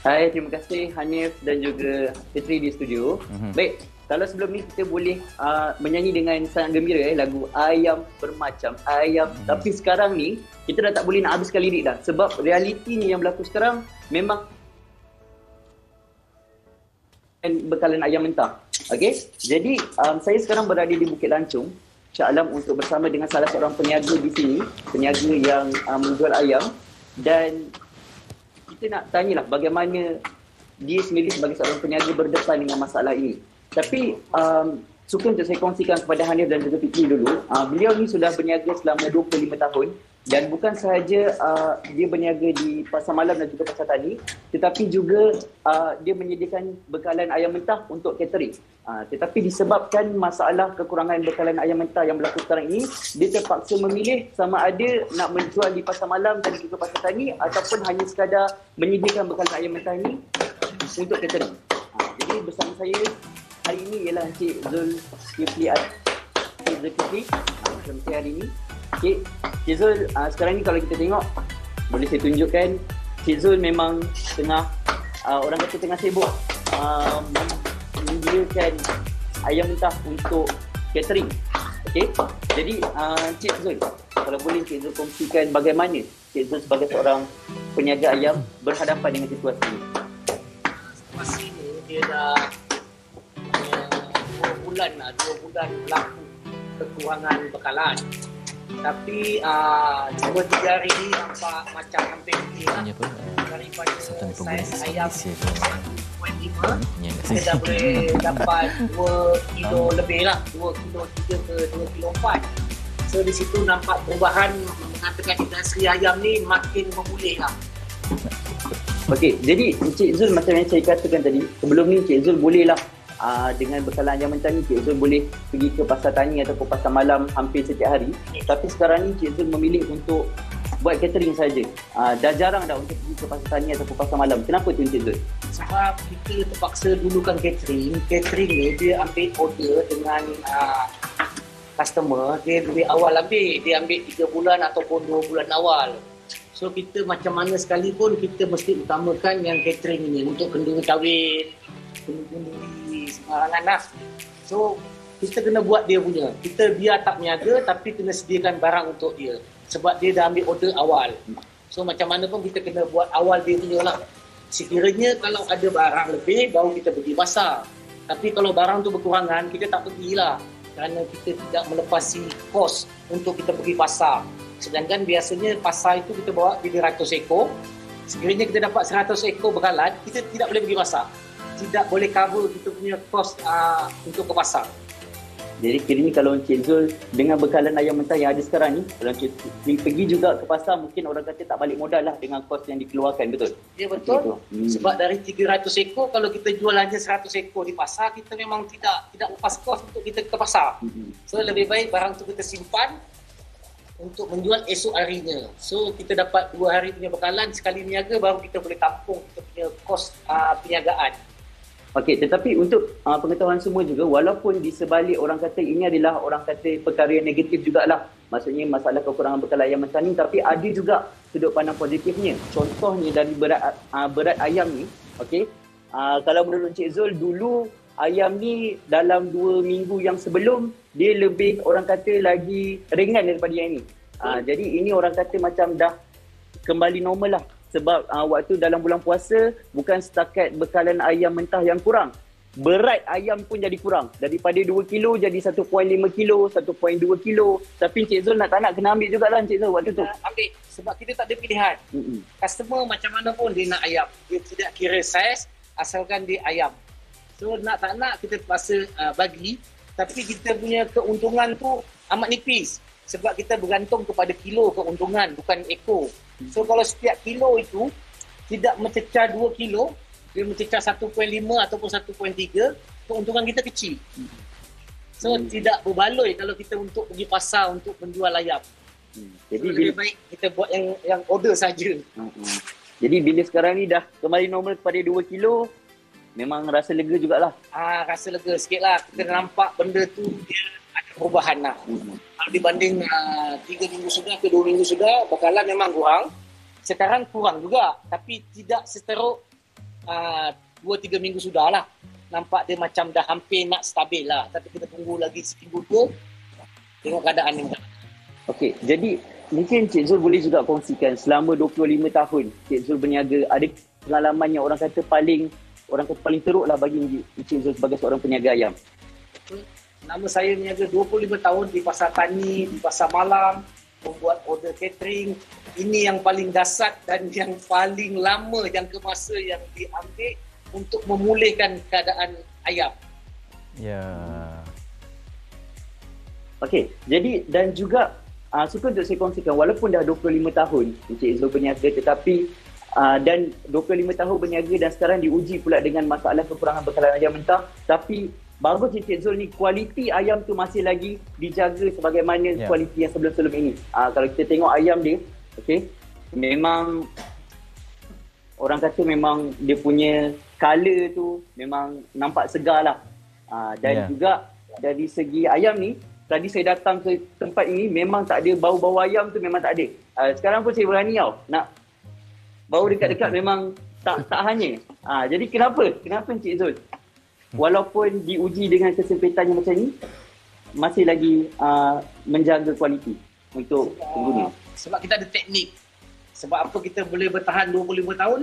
Hai, terima kasih Hanif dan juga Fitri di studio. Baik, kalau sebelum ni kita boleh menyanyi dengan sangat gembira lagu Ayam Bermacam Ayam. Tapi sekarang ni kita dah tak boleh nak habiskan lirik dah. Sebab realiti ni yang berlaku sekarang memang bekalan ayam mentah. Okey, jadi saya sekarang berada di Bukit Lancung, Shah Alam, untuk bersama dengan salah seorang peniaga di sini, peniaga yang menjual ayam, dan kita nak tanyalah bagaimana dia sendiri sebagai seorang peniaga berdepan dengan masalah ini. Tapi suka untuk saya kongsikan kepada Hanif dan juga Fitri dulu. Beliau ni sudah berniaga selama 25 tahun dan bukan sahaja dia berniaga di pasar malam dan juga pasar tani, tetapi juga dia menyediakan bekalan ayam mentah untuk catering. Tetapi disebabkan masalah kekurangan bekalan ayam mentah yang berlaku sekarang ini, dia terpaksa memilih sama ada nak menjual di pasar malam dan juga pasar tani ataupun hanya sekadar menyediakan bekalan ayam mentah ini untuk catering. Jadi bersama saya hari ini ialah Encik Zulkifli bersama saya hari ini. Cik Zul, sekarang ni kalau kita tengok, boleh saya tunjukkan, Cik Zul memang tengah, orang kata tengah sibuk menyediakan ayam mentah untuk catering. Okey, jadi Cik Zul, kalau boleh Cik Zul kongsikan bagaimana Cik Zul sebagai seorang peniaga ayam berhadapan dengan situasi ini. Situasi ni dia dah 2 bulan berlaku kekurangan bekalan. Tapi 2-3 hari ni nampak macam hampir lah. Daripada saiz ayam 1.5, kita dah boleh dapat 2 kilo lebih lah, 2 kilo 3 ke 2 kilo 4. So di situ nampak perubahan, mengatakan industri ayam ni makin memulih lah. Okey, jadi Encik Zul, macam yang saya katakan tadi, sebelum ni Encik Zul bolehlah dengan bekalan ayam mentah ni Encik Zul boleh pergi ke pasar tani ataupun pasar malam hampir setiap hari. Tapi sekarang ni Encik Zul memilih untuk buat catering saja. Dah jarang dah untuk pergi ke pasar tani ataupun pasar malam. Kenapa tu Encik Zul? Sebab kita terpaksa dulukan catering. Catering ni dia ambil order dengan customer. Dia lebih awal ambil. Dia ambil 3 bulan ataupun 2 bulan awal. So kita macam mana sekalipun kita mesti utamakan yang catering ini untuk kenduri kahwin, kenduri sembarangan lah. So kita kena buat dia punya. Kita biar tak berniaga tapi kena sediakan barang untuk dia. Sebab dia dah ambil order awal. So macam mana pun kita kena buat awal dia punya lah. Sekiranya kalau ada barang lebih baru kita pergi pasar. Tapi kalau barang tu berkurangan kita tak pergilah. Kerana kita tidak melepasi kos untuk kita pergi pasar. Sedangkan biasanya pasar itu kita bawa 300 ekor. Sekiranya kita dapat 100 ekor bekalan, kita tidak boleh pergi pasar. Tidak boleh cover kita punya kos untuk ke pasar. Jadi kiranya kalau Encik Zul dengan bekalan ayam mentah yang ada sekarang ni, kalau Encik Zul pergi juga ke pasar, mungkin orang kata tak balik modal lah dengan kos yang dikeluarkan, betul? Ya betul. Sebab dari 300 ekor, kalau kita jual hanya 100 ekor di pasar, kita memang tidak lepas kos untuk kita ke pasar. So lebih baik barang tu kita simpan untuk menjual esok harinya. So kita dapat 2 hari punya bekalan, sekali niaga baru kita boleh tampung kita punya kos perniagaan. Okey, tetapi untuk pengetahuan semua juga, walaupun di sebalik orang kata ini adalah orang kata perkara yang negatif jugalah, maksudnya masalah kekurangan bekalan ayam mentah ni, tapi ada juga sudut pandang positifnya. Contohnya dari berat ayam ni, okey, kalau menurut Encik Zul, dulu ayam ni dalam 2 minggu yang sebelum, dia lebih orang kata lagi ringan daripada yang ini. Jadi ini orang kata macam dah kembali normal lah. Sebab waktu dalam bulan puasa, bukan setakat bekalan ayam mentah yang kurang, berat ayam pun jadi kurang. Daripada 2 kilo jadi 1.5 kilo, 1.2 kilo. Tapi Encik Zul nak tak nak kena ambil jugalah Encik Zul waktu tu. Ambil, sebab kita tak ada pilihan. Customer macam mana pun dia nak ayam. Dia tidak kira saiz, asalkan dia ayam. So nak tak nak kita terpaksa bagi. Tapi kita punya keuntungan tu amat nipis. Sebab kita bergantung kepada kilo keuntungan, bukan ekor. So kalau setiap kilo itu tidak mencecah 2 kilo, dia mencecah 1.5 ataupun 1.3, keuntungan kita kecil. So tidak berbaloi kalau kita untuk pergi pasar untuk menjual ayam. Jadi lebih baik kita buat yang order saja. Jadi bila sekarang ni dah kembali normal kepada 2 kilo, memang rasa lega jugalah. Rasa lega sikit lah. Kita nampak benda tu dia ada perubahan lah. Kalau dibanding 3 minggu sudah ke 2 minggu sudah, bekalan memang kurang. Sekarang kurang juga, tapi tidak seteruk 2-3 minggu sudah lah. Nampak dia macam dah hampir nak stabil lah. Tapi kita tunggu lagi seminggu tu. Tengok keadaan ni. Okey, jadi mungkin Cik Zul boleh juga kongsikan selama 25 tahun Cik Zul berniaga, ada pengalaman yang orang kata paling teruk lah bagi Cik Zul sebagai seorang peniaga ayam. Nama saya berniaga 25 tahun di Pasar Tani, di Pasar Malam, membuat order catering. Ini yang paling dasar dan yang paling lama jangka masa yang diambil untuk memulihkan keadaan ayam. Ya. Okey, jadi dan juga suka untuk saya kongsikan, walaupun dah 25 tahun Encik Zul berniaga, tetapi dan 25 tahun berniaga dan sekarang diuji pula dengan masalah kekurangan bekalan ayam mentah, tapi bagus Encik Zul ni, kualiti ayam tu masih lagi dijaga sebagaimana kualiti yang sebelum-sebelum ini. Kalau kita tengok ayam dia, okey, memang orang kata memang dia punya color tu memang nampak segar lah. Dan juga dari segi ayam ni, tadi saya datang ke tempat ini memang tak ada bau-bau ayam tu, memang tak ada. Sekarang pun saya berani tau nak bau dekat-dekat, memang tak hanya. Jadi kenapa Encik Zul walaupun diuji dengan kesempitan yang macam ni masih lagi menjaga kualiti untuk pengguna? Sebab kita ada teknik. Sebab apa kita boleh bertahan 25 tahun?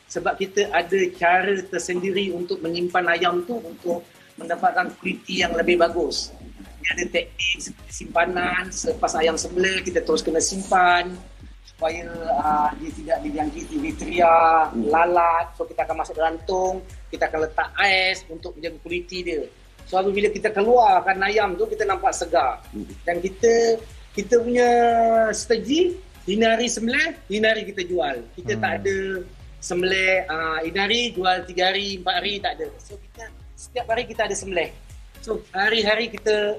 Sebab kita ada cara tersendiri untuk menyimpan ayam tu untuk mendapatkan kualiti yang lebih bagus. Dia ada teknik seperti simpanan, selepas ayam sembelih kita terus kena simpan supaya dia tidak dijangkiti bakteria, lalat. So kita akan masuk dalam tong, kita akan letak ais untuk menjaga kualiti dia. So apabila kita keluarkan ayam tu, kita nampak segar. Dan kita punya strategi, hinari sembelih, hinari kita jual. Kita tak ada sembelih hinari, jual 3 hari, 4 hari, tak ada. So kita setiap hari kita ada sembelih. So hari-hari kita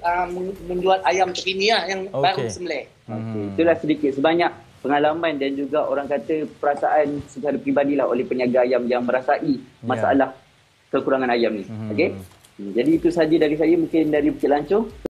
menjual ayam terkini lah yang baru sembelih. Itulah sedikit sebanyak pengalaman dan juga orang kata perasaan secara peribadilah oleh peniaga ayam yang merasai masalah kekurangan ayam ni. Okey. Jadi itu sahaja dari saya, mungkin dari Bukit Lancung.